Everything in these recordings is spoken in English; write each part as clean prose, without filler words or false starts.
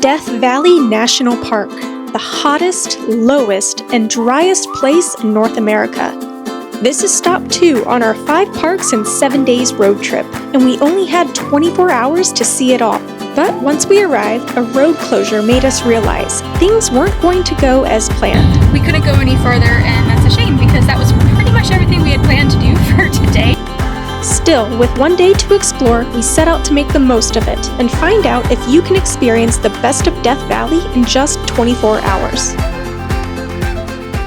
Death Valley National Park, the hottest, lowest, and driest place in North America. This is stop 2 on our 5 parks and 7 days road trip, and we only had 24 hours to see it all. But once we arrived, a road closure made us realize things weren't going to go as planned. We couldn't go any further, and that's a shame because that was pretty much everything we had planned to do for today. Still, with 1 day to explore, we set out to make the most of it and find out if you can experience the best of Death Valley in just 24 hours.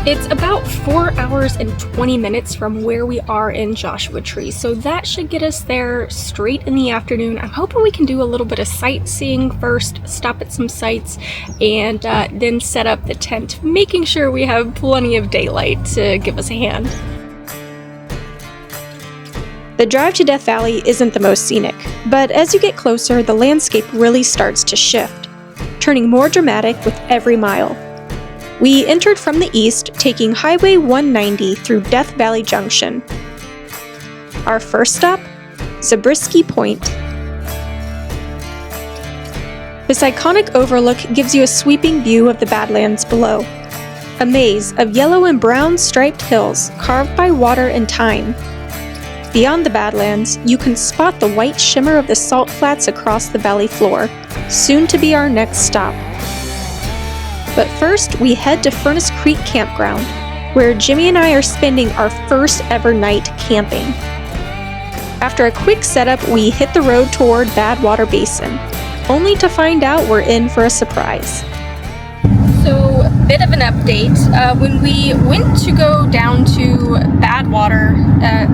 It's about 4 hours and 20 minutes from where we are in Joshua Tree, so that should get us there straight in the afternoon. I'm hoping we can do a little bit of sightseeing first, stop at some sites, and then set up the tent, making sure we have plenty of daylight to give us a hand. The drive to Death Valley isn't the most scenic, but as you get closer, the landscape really starts to shift, turning more dramatic with every mile. We entered from the east, taking Highway 190 through Death Valley Junction. Our first stop, Zabriskie Point. This iconic overlook gives you a sweeping view of the Badlands below. A maze of yellow and brown striped hills carved by water and time. Beyond the Badlands, you can spot the white shimmer of the salt flats across the valley floor, soon to be our next stop. But first, we head to Furnace Creek Campground, where Jimmy and I are spending our first ever night camping. After a quick setup, we hit the road toward Badwater Basin, only to find out we're in for a surprise. So, a bit of an update. When we went to go down to Badwater,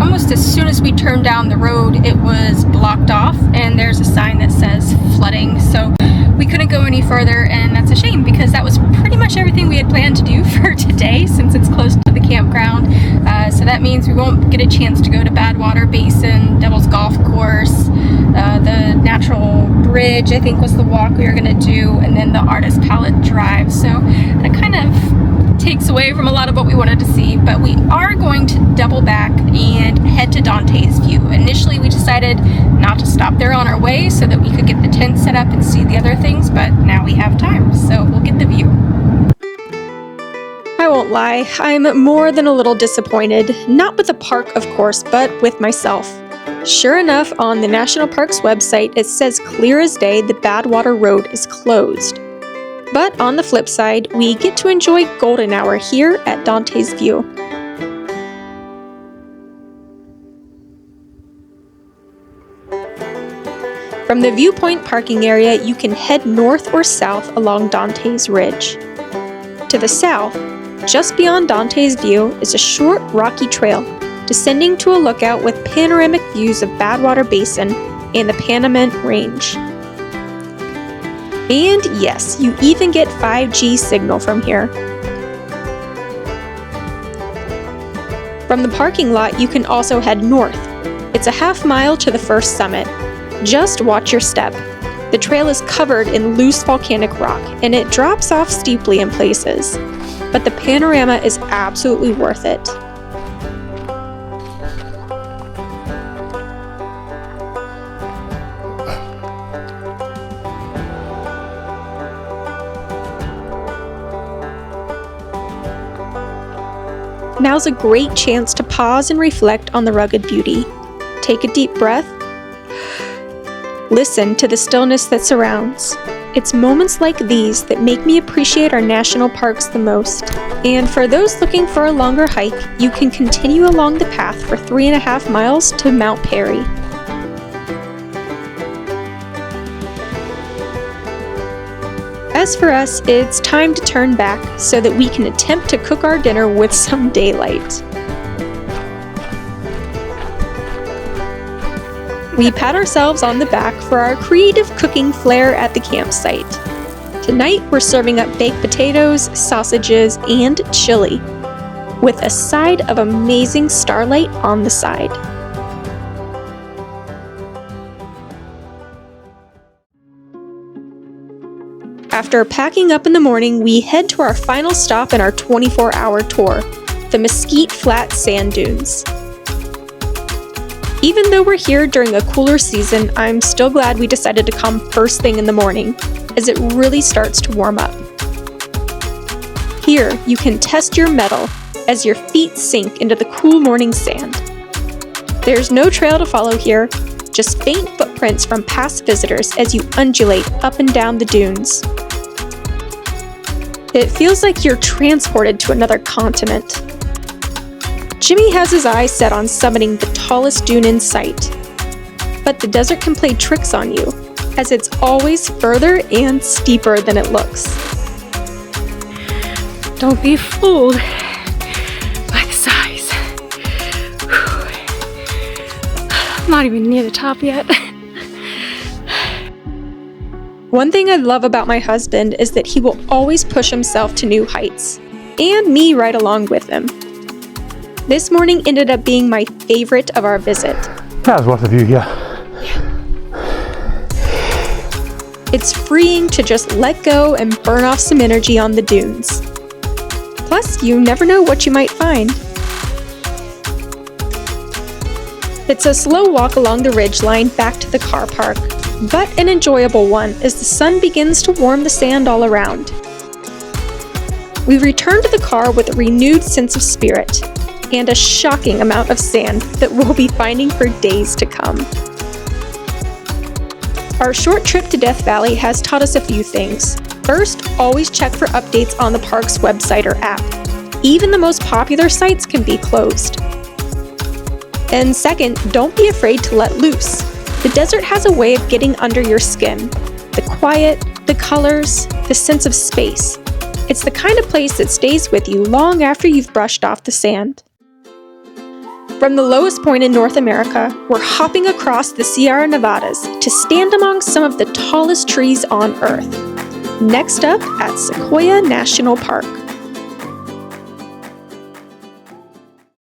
almost as soon as we turned down the road, it was blocked off, and there's a sign that says flooding. So we couldn't go any further, and that's a shame because that was pretty much everything we had planned to do for today since it's close to the campground. So that means we won't get a chance to go to Badwater Basin, Devil's Golf Course, the Natural Bridge, I think was the walk we were going to do, and then the Artist Palette Drive. So that kind of takes away from a lot of what we wanted to see, but we are going to double back and head to Dante's View. Initially we decided not to stop there on our way so that we could get the tent set up and see the other things, but now we have time, so we'll get the view. I won't lie, I'm more than a little disappointed, not with the park of course, but with myself. Sure enough, on the National Park's website it says clear as day the Badwater Road is closed. But on the flip side, we get to enjoy golden hour here at Dante's View. From the viewpoint parking area, you can head north or south along Dante's Ridge. To the south, just beyond Dante's View, is a short, rocky trail, descending to a lookout with panoramic views of Badwater Basin and the Panamint Range. And yes, you even get 5G signal from here. From the parking lot, you can also head north. It's a half mile to the first summit. Just watch your step. The trail is covered in loose volcanic rock, and it drops off steeply in places. But the panorama is absolutely worth it. Now's a great chance to pause and reflect on the rugged beauty. Take a deep breath. Listen to the stillness that surrounds. It's moments like these that make me appreciate our national parks the most. And for those looking for a longer hike, you can continue along the path for 3.5 miles to Mount Perry. As for us, it's time to turn back so that we can attempt to cook our dinner with some daylight. We pat ourselves on the back for our creative cooking flair at the campsite. Tonight we're serving up baked potatoes, sausages, and chili, with a side of amazing starlight on the side. After packing up in the morning, we head to our final stop in our 24-hour tour, the Mesquite Flat Sand Dunes. Even though we're here during a cooler season, I'm still glad we decided to come first thing in the morning. as it really starts to warm up. Here, you can test your mettle as your feet sink into the cool morning sand. There's no trail to follow here, just faint footprints from past visitors as you undulate up and down the dunes. It feels like you're transported to another continent. Jimmy has his eyes set on summiting the tallest dune in sight. But the desert can play tricks on you, as it's always further and steeper than it looks. Don't be fooled by the size. I'm not even near the top yet. One thing I love about my husband is that he will always push himself to new heights, and me right along with him. This morning ended up being my favorite of our visit. That was worth a view, yeah. It's freeing to just let go and burn off some energy on the dunes. Plus, you never know what you might find. It's a slow walk along the ridgeline back to the car park, but an enjoyable one as the sun begins to warm the sand all around. We return to the car with a renewed sense of spirit and a shocking amount of sand that we'll be finding for days to come. Our short trip to Death Valley has taught us a few things. First, always check for updates on the park's website or app. Even the most popular sites can be closed. And second, don't be afraid to let loose. The desert has a way of getting under your skin. The quiet, the colors, the sense of space. It's the kind of place that stays with you long after you've brushed off the sand. From the lowest point in North America, we're hopping across the Sierra Nevadas to stand among some of the tallest trees on Earth. Next up at Sequoia National Park.